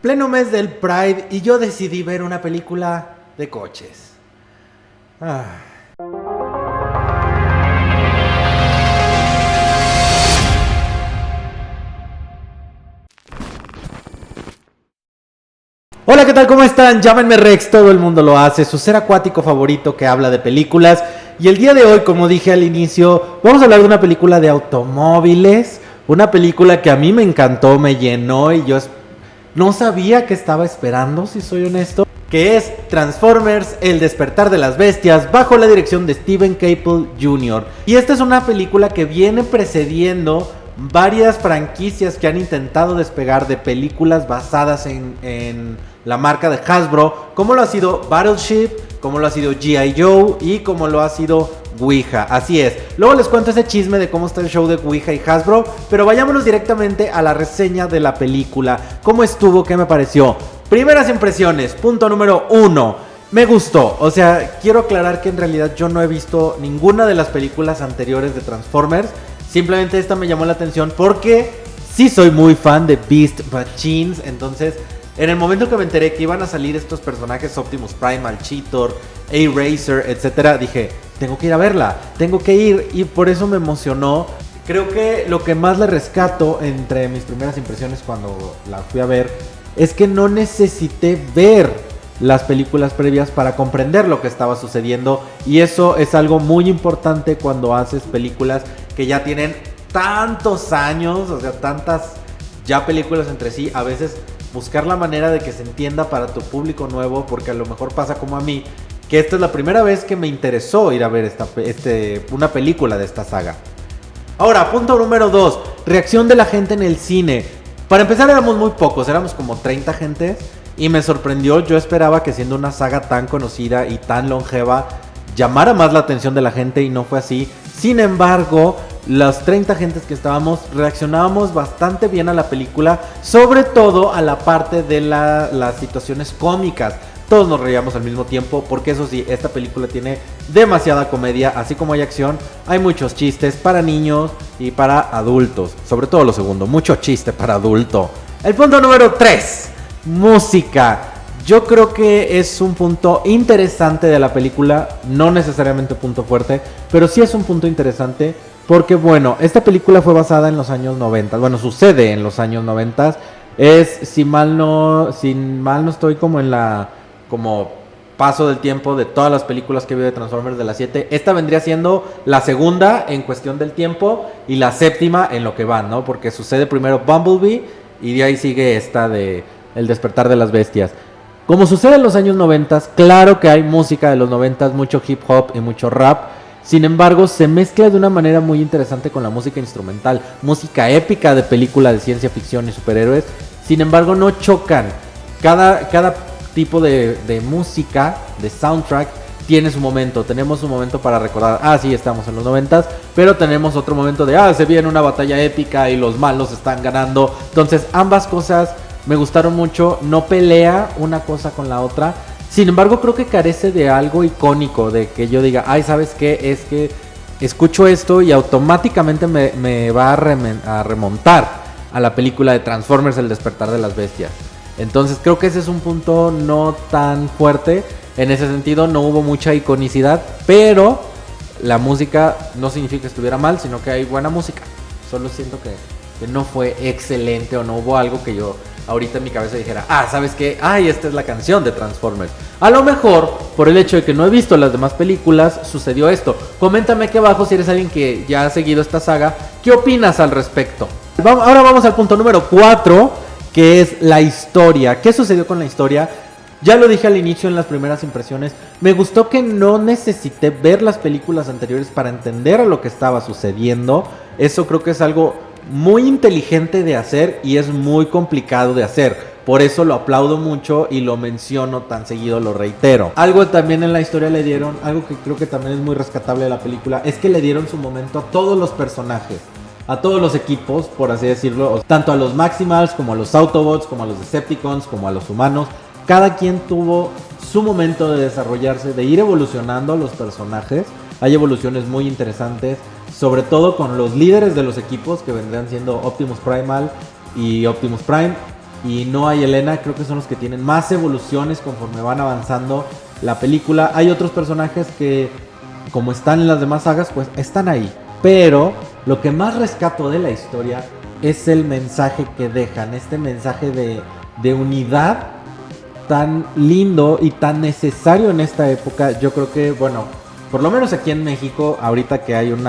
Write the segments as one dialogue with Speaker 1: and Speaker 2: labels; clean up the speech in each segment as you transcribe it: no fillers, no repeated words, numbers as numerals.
Speaker 1: Pleno mes del Pride y yo decidí ver una película de coches. Ah. Hola, ¿qué tal? ¿Cómo están? Llámenme Rex, todo el mundo lo hace, su ser acuático favorito que habla de películas. Y el día de hoy, como dije al inicio, vamos a hablar de una película de automóviles. Una película que a mí me encantó, me llenó y yo no sabía qué estaba esperando, si soy honesto. Que es Transformers: El despertar de las bestias, bajo la dirección de Steven Caple Jr. Y esta es una película que viene precediendo varias franquicias que han intentado despegar de películas basadas en la marca de Hasbro, como lo ha sido Battleship, como lo ha sido G.I. Joe y como lo ha sido Ouija. Así es, luego les cuento ese chisme de cómo está el show de Ouija y Hasbro, pero vayámonos directamente a la reseña de la película. ¿Cómo estuvo? ¿Qué me pareció? Primeras impresiones, punto número 1. Me gustó, o sea, quiero aclarar que en realidad yo no he visto ninguna de las películas anteriores de Transformers. Simplemente esta me llamó la atención porque sí soy muy fan de Beast Machines. Entonces, en el momento que me enteré que iban a salir estos personajes, Optimus Prime, Cheetor, A-Racer, etc., dije, tengo que ir a verla, tengo que ir, y por eso me emocionó. Creo que lo que más le rescato entre mis primeras impresiones cuando la fui a ver es que no necesité ver las películas previas para comprender lo que estaba sucediendo, y eso es algo muy importante cuando haces películas que ya tienen tantos años, o sea, tantas ya películas entre sí. A veces buscar la manera de que se entienda para tu público nuevo, porque a lo mejor pasa como a mí, que esta es la primera vez que me interesó ir a ver una película de esta saga. Ahora, punto número 2, reacción de la gente en el cine. Para empezar, éramos muy pocos, éramos como 30 gentes, y me sorprendió. Yo esperaba que, siendo una saga tan conocida y tan longeva, llamara más la atención de la gente, y no fue así. Sin embargo, los 30 gentes que estábamos reaccionábamos bastante bien a la película, sobre todo a la parte de las situaciones cómicas. Todos nos reíamos al mismo tiempo, porque eso sí, esta película tiene demasiada comedia. Así como hay acción, hay muchos chistes para niños y para adultos. Sobre todo lo segundo, mucho chiste para adulto. El punto número 3, música. Yo creo que es un punto interesante de la película, no necesariamente punto fuerte, pero sí es un punto interesante porque, bueno, esta película fue basada en los años 90, bueno, sucede en los años 90, si mal no estoy, como paso del tiempo de todas las películas que vi de Transformers de las 7, esta vendría siendo la segunda en cuestión del tiempo y la séptima en lo que van, ¿no? Porque sucede primero Bumblebee y de ahí sigue esta de El despertar de las bestias. Como sucede en los años 90, claro que hay música de los 90, mucho hip hop y mucho rap. Sin embargo, se mezcla de una manera muy interesante con la música instrumental, música épica de película de ciencia ficción y superhéroes. Sin embargo, no chocan. Cada tipo de música, de soundtrack, tiene su momento. Tenemos un momento para recordar, sí, estamos en los 90, pero tenemos otro momento de, se viene una batalla épica y los malos están ganando. Entonces, ambas cosas me gustaron mucho, no pelea una cosa con la otra. Sin embargo, creo que carece de algo icónico, de que yo diga, ¿sabes qué? Es que escucho esto y automáticamente me va a remontar a la película de Transformers: El despertar de las bestias. Entonces creo que ese es un punto no tan fuerte. En ese sentido no hubo mucha iconicidad, pero la música no significa que estuviera mal, sino que hay buena música. Solo siento que no fue excelente, o no hubo algo que yo ahorita en mi cabeza dijera, ¿sabes qué? Esta es la canción de Transformers. A lo mejor, por el hecho de que no he visto las demás películas, sucedió esto. Coméntame aquí abajo si eres alguien que ya ha seguido esta saga, ¿qué opinas al respecto? Ahora vamos al punto número 4, que es la historia. ¿Qué sucedió con la historia? Ya lo dije al inicio en las primeras impresiones. Me gustó que no necesité ver las películas anteriores para entender a lo que estaba sucediendo. Eso creo que es algo muy inteligente de hacer y es muy complicado de hacer. Por eso lo aplaudo mucho y lo menciono tan seguido, lo reitero. Algo también en la historia le dieron, algo que creo que también es muy rescatable de la película, es que le dieron su momento a todos los personajes, a todos los equipos, por así decirlo, tanto a los Maximals como a los Autobots, como a los Decepticons, como a los humanos. Cada quien tuvo su momento de desarrollarse, de ir evolucionando los personajes. Hay evoluciones muy interesantes, sobre todo con los líderes de los equipos, que vendrán siendo Optimus Primal y Optimus Prime. y Noah y Elena creo que son los que tienen más evoluciones conforme van avanzando la película. Hay otros personajes que, como están en las demás sagas, pues están ahí. Pero lo que más rescato de la historia es el mensaje que dejan, este mensaje de unidad tan lindo y tan necesario en esta época. Yo creo que, bueno, por lo menos aquí en México, ahorita que hay un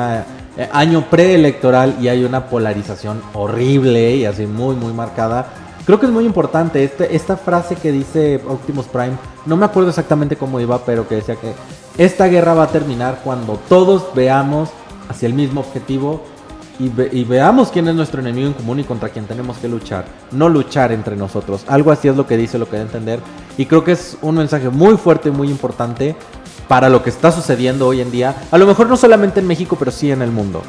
Speaker 1: año preelectoral y hay una polarización horrible y así muy muy marcada, creo que es muy importante esta frase que dice Optimus Prime. No me acuerdo exactamente cómo iba, pero que decía que esta guerra va a terminar cuando todos veamos hacia el mismo objetivo y veamos quién es nuestro enemigo en común y contra quién tenemos que luchar, no luchar entre nosotros. Algo así es lo que dice, lo que da a entender, y creo que es un mensaje muy fuerte y muy importante para lo que está sucediendo hoy en día, a lo mejor no solamente en México, pero sí en el mundo.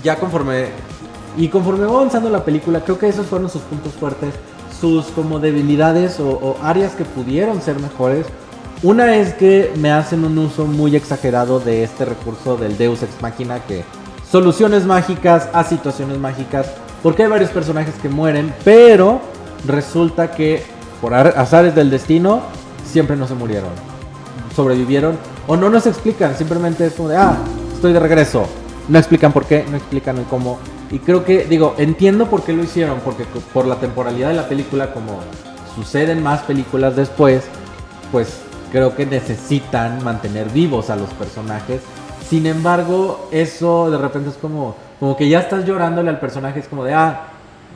Speaker 1: Ya conforme va avanzando la película, creo que esos fueron sus puntos fuertes, sus como debilidades o áreas que pudieron ser mejores. Una es que me hacen un uso muy exagerado de este recurso del Deus Ex Machina, que soluciones mágicas a situaciones mágicas, porque hay varios personajes que mueren, pero resulta que por azares del destino siempre no se murieron, sobrevivieron, o no nos explican, simplemente es como de estoy de regreso, no explican por qué, no explican el cómo. Y creo que, entiendo por qué lo hicieron, porque por la temporalidad de la película, como suceden más películas después, pues creo que necesitan mantener vivos a los personajes. Sin embargo, eso de repente es como que ya estás llorándole al personaje, es como de,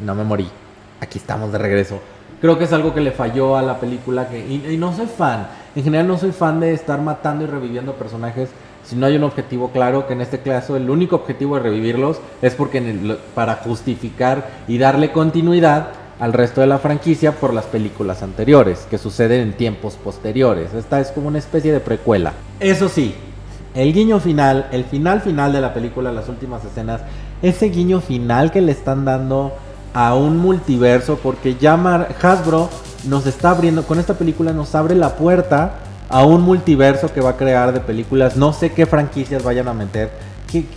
Speaker 1: no me morí, aquí estamos de regreso. Creo que es algo que le falló a la película, y no soy fan, en general no soy fan de estar matando y reviviendo personajes si no hay un objetivo claro, que en este caso el único objetivo de revivirlos es porque para justificar y darle continuidad al resto de la franquicia por las películas anteriores, que suceden en tiempos posteriores. Esta es como una especie de precuela. Eso sí, el guiño final, el final de la película, las últimas escenas, ese guiño final que le están dando a un multiverso, porque ya Hasbro nos está abriendo, con esta película nos abre la puerta a un multiverso que va a crear de películas. No sé qué franquicias vayan a meter,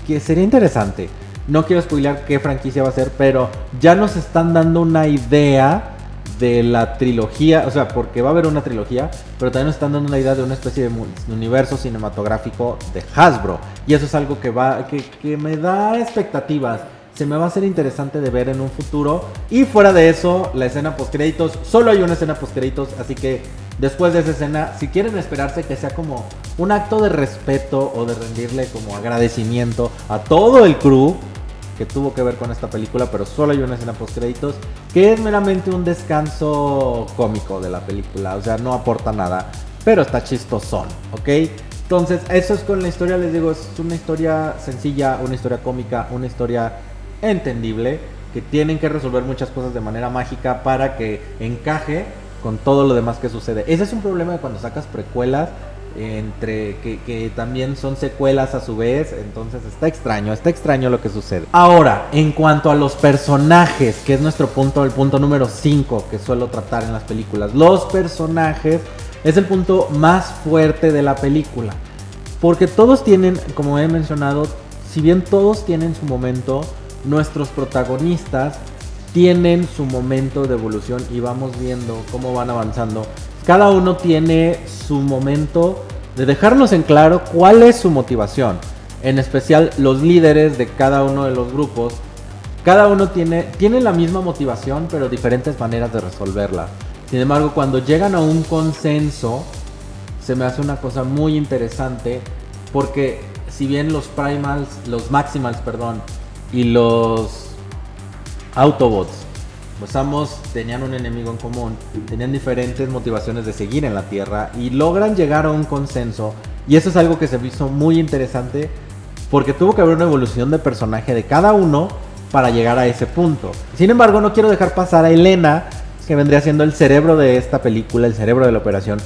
Speaker 1: que sería interesante. No quiero spoilear qué franquicia va a ser, pero ya nos están dando una idea de la trilogía, o sea, porque va a haber una trilogía, pero también nos están dando una idea de una especie de universo cinematográfico de Hasbro, y eso es algo que me da expectativas. Se me va a hacer interesante de ver en un futuro. Y fuera de eso, la escena postcréditos, solo hay una escena postcréditos, así que después de esa escena, si quieren esperarse que sea como un acto de respeto o de rendirle como agradecimiento a todo el crew que tuvo que ver con esta película, pero solo hay una escena postcréditos que es meramente un descanso cómico de la película, o sea, no aporta nada, pero está chistosón, ¿ok? Entonces, eso es con la historia, les digo, es una historia sencilla, una historia cómica, una historia entendible, que tienen que resolver muchas cosas de manera mágica para que encaje con todo lo demás que sucede. Ese es un problema de cuando sacas precuelas, entre que también son secuelas a su vez, entonces está extraño lo que sucede. Ahora, en cuanto a los personajes, que es el punto número 5 que suelo tratar en las películas, los personajes es el punto más fuerte de la película, porque todos tienen, como he mencionado, si bien todos tienen su momento, nuestros protagonistas tienen su momento de evolución y vamos viendo cómo van avanzando. Cada uno tiene su momento de dejarnos en claro cuál es su motivación. En especial los líderes de cada uno de los grupos. Cada uno tiene la misma motivación, pero diferentes maneras de resolverla. Sin embargo, cuando llegan a un consenso, se me hace una cosa muy interesante, porque si bien los Maximals, y los Autobots, pues ambos tenían un enemigo en común, tenían diferentes motivaciones de seguir en la Tierra y logran llegar a un consenso, y eso es algo que se me hizo muy interesante, porque tuvo que haber una evolución de personaje de cada uno para llegar a ese punto. Sin embargo, no quiero dejar pasar a Elena, que vendría siendo el cerebro de esta película, el cerebro de la operación,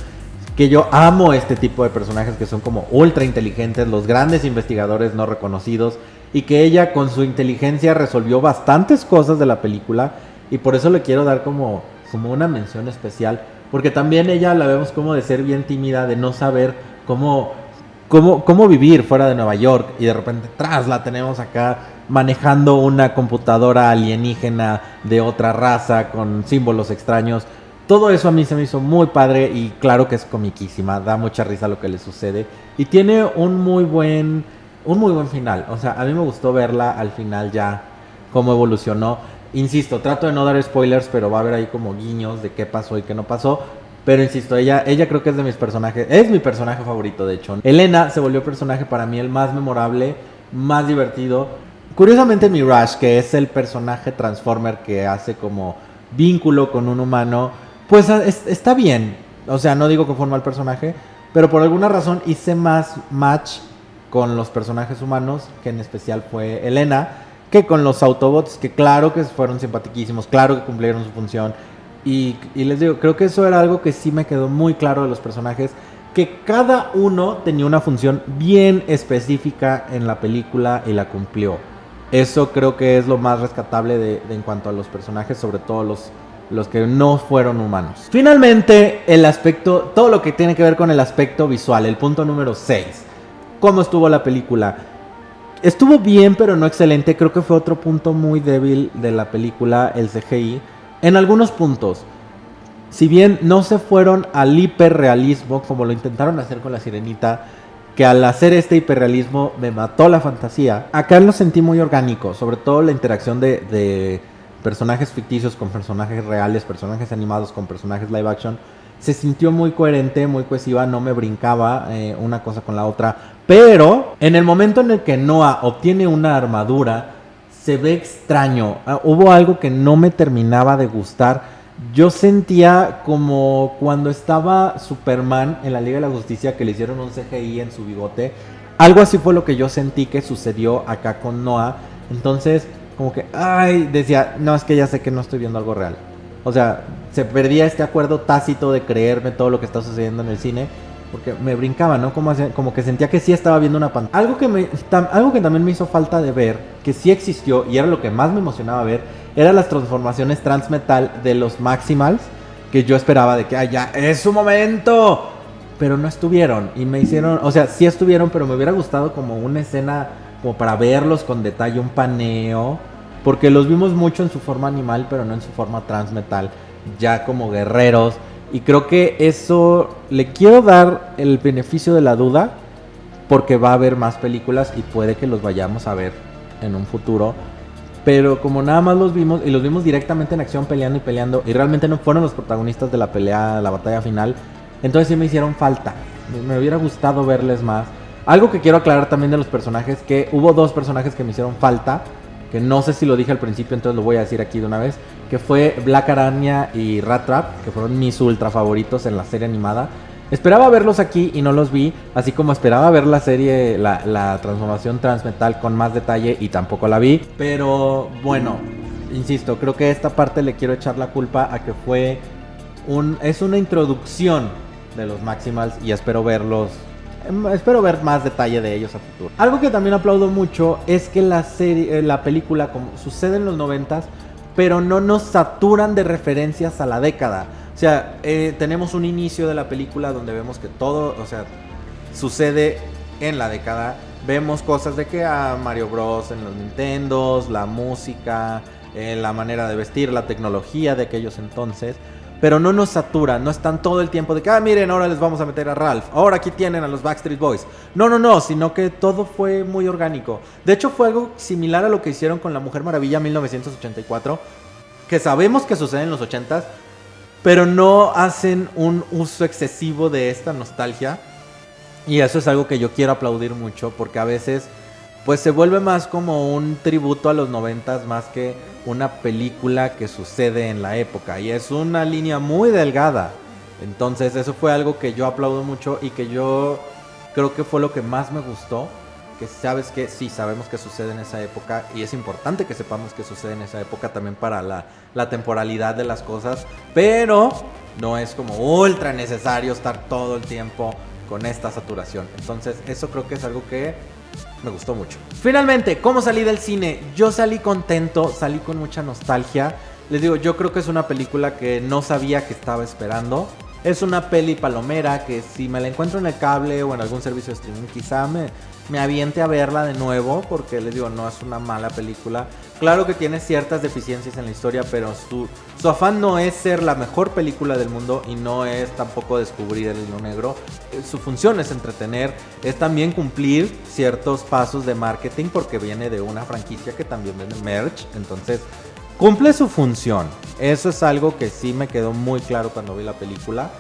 Speaker 1: que yo amo este tipo de personajes que son como ultra inteligentes, los grandes investigadores no reconocidos, y que ella con su inteligencia resolvió bastantes cosas de la película, y por eso le quiero dar como una mención especial, porque también ella la vemos como de ser bien tímida, de no saber cómo vivir fuera de Nueva York, y de repente la tenemos acá manejando una computadora alienígena de otra raza con símbolos extraños. Todo eso a mí se me hizo muy padre y claro que es comiquísima, da mucha risa lo que le sucede y tiene un muy buen final. O sea, a mí me gustó verla al final ya cómo evolucionó. Insisto, trato de no dar spoilers, pero va a haber ahí como guiños de qué pasó y qué no pasó. Pero insisto, ella creo que es de mis personajes, es mi personaje favorito de hecho. Elena se volvió personaje para mí el más memorable, más divertido. Curiosamente Mirage, que es el personaje Transformer que hace como vínculo con un humano, pues está bien. O sea, no digo que fue un mal personaje, pero por alguna razón hice más match con los personajes humanos, que en especial fue Elena, que con los Autobots, que claro que fueron simpatiquísimos, claro que cumplieron su función. Y les digo, creo que eso era algo que sí me quedó muy claro de los personajes, que cada uno tenía una función bien específica en la película y la cumplió. Eso creo que es lo más rescatable de en cuanto a los personajes, sobre todo los que no fueron humanos. Finalmente, el aspecto, todo lo que tiene que ver con el aspecto visual, el punto número 6. ¿Cómo estuvo la película? Estuvo bien, pero no excelente. Creo que fue otro punto muy débil de la película, el CGI. En algunos puntos, si bien no se fueron al hiperrealismo, como lo intentaron hacer con La Sirenita, que al hacer este hiperrealismo me mató la fantasía, acá lo sentí muy orgánico, sobre todo la interacción de personajes ficticios con personajes reales, personajes animados con personajes live action, se sintió muy coherente, muy cohesiva, no me brincaba una cosa con la otra, pero en el momento en el que Noah obtiene una armadura, se ve extraño. Hubo algo que no me terminaba de gustar. Yo sentía como cuando estaba Superman en la Liga de la Justicia, que le hicieron un CGI en su bigote. Algo así fue lo que yo sentí que sucedió acá con Noah. Entonces, como que, decía, no, es que ya sé que no estoy viendo algo real. O sea, se perdía este acuerdo tácito de creerme todo lo que está sucediendo en el cine, porque me brincaba, ¿no? Como que sentía que sí estaba viendo una pantalla. Algo que también me hizo falta de ver, que sí existió y era lo que más me emocionaba ver, eran las transformaciones transmetal de los Maximals, que yo esperaba de que, ya, es su momento. Pero no estuvieron y me hicieron, o sea, sí estuvieron, pero me hubiera gustado como una escena, como para verlos con detalle, un paneo, porque los vimos mucho en su forma animal, pero no en su forma transmetal, ya como guerreros. Y creo que eso le quiero dar el beneficio de la duda, porque va a haber más películas y puede que los vayamos a ver en un futuro. Pero como nada más los vimos, y los vimos directamente en acción peleando, y realmente no fueron los protagonistas de la pelea, la batalla final, entonces sí me hicieron falta. Me hubiera gustado verles más. Algo que quiero aclarar también de los personajes, que hubo 2 personajes que me hicieron falta, que no sé si lo dije al principio, entonces lo voy a decir aquí de una vez, que fue Black Araña y Rat Trap, que fueron mis ultra favoritos en la serie animada. Esperaba verlos aquí y no los vi, así como esperaba ver la serie, la transformación transmetal con más detalle y tampoco la vi. Pero bueno, insisto, creo que esta parte le quiero echar la culpa a que es una introducción de los Maximals y espero ver más detalle de ellos a futuro. Algo que también aplaudo mucho es que la película, como sucede en los 90s, pero no nos saturan de referencias a la década. O sea, tenemos un inicio de la película donde vemos que todo, o sea, sucede en la década. Vemos cosas de que Mario Bros en los Nintendos, la música, la manera de vestir, la tecnología de aquellos entonces. Pero no nos satura, no están todo el tiempo de que, miren, ahora les vamos a meter a Ralph, ahora aquí tienen a los Backstreet Boys. No, sino que todo fue muy orgánico. De hecho, fue algo similar a lo que hicieron con La Mujer Maravilla 1984, que sabemos que sucede en los 80s, pero no hacen un uso excesivo de esta nostalgia. Y eso es algo que yo quiero aplaudir mucho, porque a veces pues se vuelve más como un tributo a los 90s más que una película que sucede en la época. Y es una línea muy delgada. Entonces eso fue algo que yo aplaudo mucho y que yo creo que fue lo que más me gustó. Que sabes que sí, sabemos que sucede en esa época y es importante que sepamos que sucede en esa época también para la temporalidad de las cosas. Pero no es como ultra necesario estar todo el tiempo con esta saturación. Entonces eso creo que es algo que me gustó mucho. Finalmente, ¿cómo salí del cine? Yo salí contento, salí con mucha nostalgia. Les digo, yo creo que es una película que no sabía que estaba esperando. Es una peli palomera que si me la encuentro en el cable o en algún servicio de streaming, quizá me aviente a verla de nuevo, porque les digo, no es una mala película. Claro que tiene ciertas deficiencias en la historia, pero su afán no es ser la mejor película del mundo y no es tampoco descubrir el hilo negro. Su función es entretener, es también cumplir ciertos pasos de marketing, porque viene de una franquicia que también vende merch, entonces cumple su función. Eso es algo que sí me quedó muy claro cuando vi la película.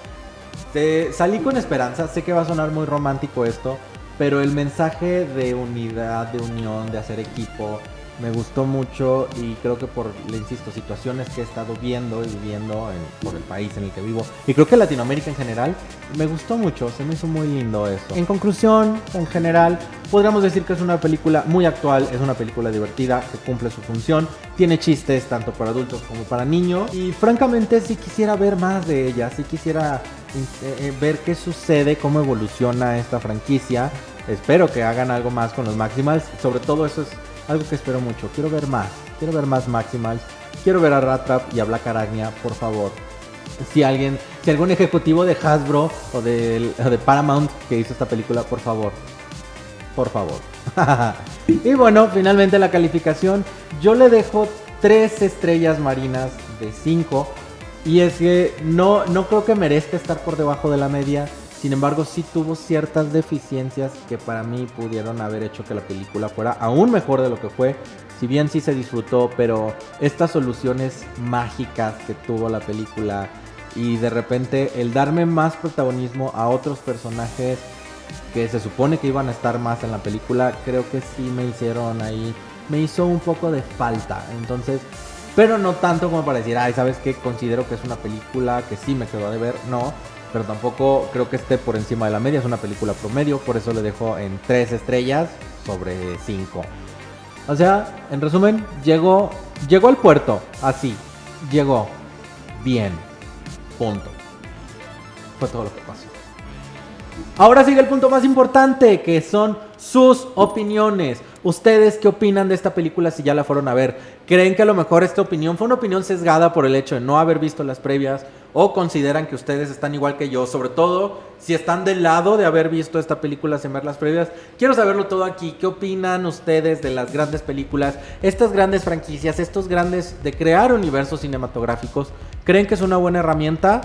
Speaker 1: Salí con esperanza, sé que va a sonar muy romántico esto, pero el mensaje de unidad, de unión, de hacer equipo, me gustó mucho y creo que por, le insisto, situaciones que he estado viendo y viviendo por el país en el que vivo, y creo que Latinoamérica en general, me gustó mucho, se me hizo muy lindo eso. En conclusión, en general, podríamos decir que es una película muy actual, es una película divertida, que cumple su función, tiene chistes tanto para adultos como para niños, y francamente sí quisiera ver más de ella, sí quisiera ver qué sucede, cómo evoluciona esta franquicia. Espero que hagan algo más con los Maximals, sobre todo eso es algo que espero mucho. Quiero ver más Maximals, quiero ver a Rattrap y a Black Arachnia, por favor. Si algún ejecutivo de Hasbro o de Paramount que hizo esta película, por favor. Y bueno, finalmente la calificación, yo le dejo 3 estrellas marinas de 5. Y es que no creo que merezca estar por debajo de la media. Sin embargo, sí tuvo ciertas deficiencias que para mí pudieron haber hecho que la película fuera aún mejor de lo que fue. Si bien sí se disfrutó, pero estas soluciones mágicas que tuvo la película y de repente el darme más protagonismo a otros personajes que se supone que iban a estar más en la película, creo que sí me hizo un poco de falta. Entonces, pero no tanto como para decir, ay, ¿sabes qué? Considero que es una película que sí me quedó de ver, no. Pero tampoco creo que esté por encima de la media, es una película promedio, por eso le dejo en 3 estrellas sobre 5. O sea, en resumen, llegó al puerto, así, llegó bien, punto. Fue todo lo que pasó. Ahora sigue el punto más importante, que son sus opiniones. ¿Ustedes qué opinan de esta película si ya la fueron a ver? ¿Creen que a lo mejor esta opinión fue una opinión sesgada por el hecho de no haber visto las previas? ¿O consideran que ustedes están igual que yo? Sobre todo, si están del lado de haber visto esta película sin ver las previas. Quiero saberlo todo aquí. ¿Qué opinan ustedes de las grandes películas? Estas grandes franquicias, estos grandes de crear universos cinematográficos. ¿Creen que es una buena herramienta?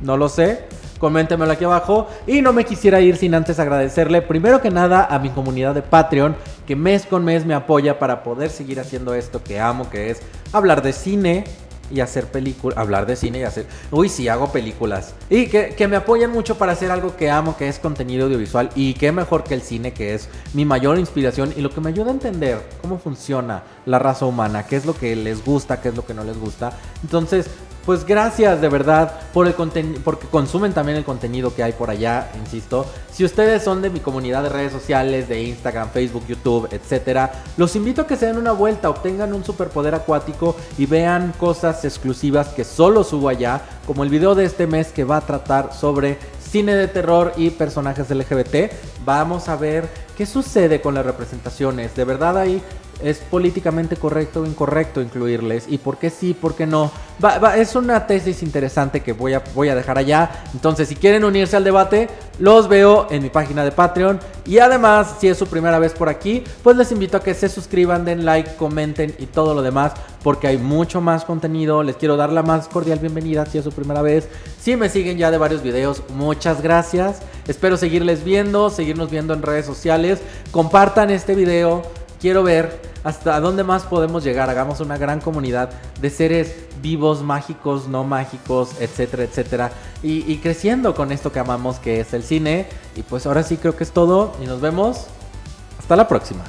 Speaker 1: No lo sé. Coméntemelo aquí abajo. Y no me quisiera ir sin antes agradecerle primero que nada a mi comunidad de Patreon, que mes con mes me apoya para poder seguir haciendo esto que amo, que es hablar de cine y hacer películas. Hablar de cine y hacer... Uy, sí, hago películas. Y que me apoyan mucho para hacer algo que amo, que es contenido audiovisual. Y qué mejor que el cine, que es mi mayor inspiración y lo que me ayuda a entender cómo funciona la raza humana, qué es lo que les gusta, qué es lo que no les gusta. Entonces, pues gracias de verdad por el contenido, porque consumen también el contenido que hay por allá, insisto. Si ustedes son de mi comunidad de redes sociales, de Instagram, Facebook, YouTube, etcétera, los invito a que se den una vuelta, obtengan un superpoder acuático y vean cosas exclusivas que solo subo allá, como el video de este mes que va a tratar sobre cine de terror y personajes LGBT. Vamos a ver qué sucede con las representaciones. De verdad ahí es políticamente correcto o incorrecto incluirles, y por qué sí, por qué no. Es una tesis interesante que voy a dejar allá. Entonces, si quieren unirse al debate, los veo en mi página de Patreon. Y además, si es su primera vez por aquí, pues les invito a que se suscriban, den like, comenten y todo lo demás, porque hay mucho más contenido. Les quiero dar la más cordial bienvenida si es su primera vez. Si me siguen ya de varios videos, muchas gracias. Espero seguirnos viendo en redes sociales. Compartan este video. Quiero ver hasta dónde más podemos llegar. Hagamos una gran comunidad de seres vivos, mágicos, no mágicos, etcétera, etcétera. Y creciendo con esto que amamos, que es el cine. Y pues ahora sí creo que es todo. Y nos vemos hasta la próxima.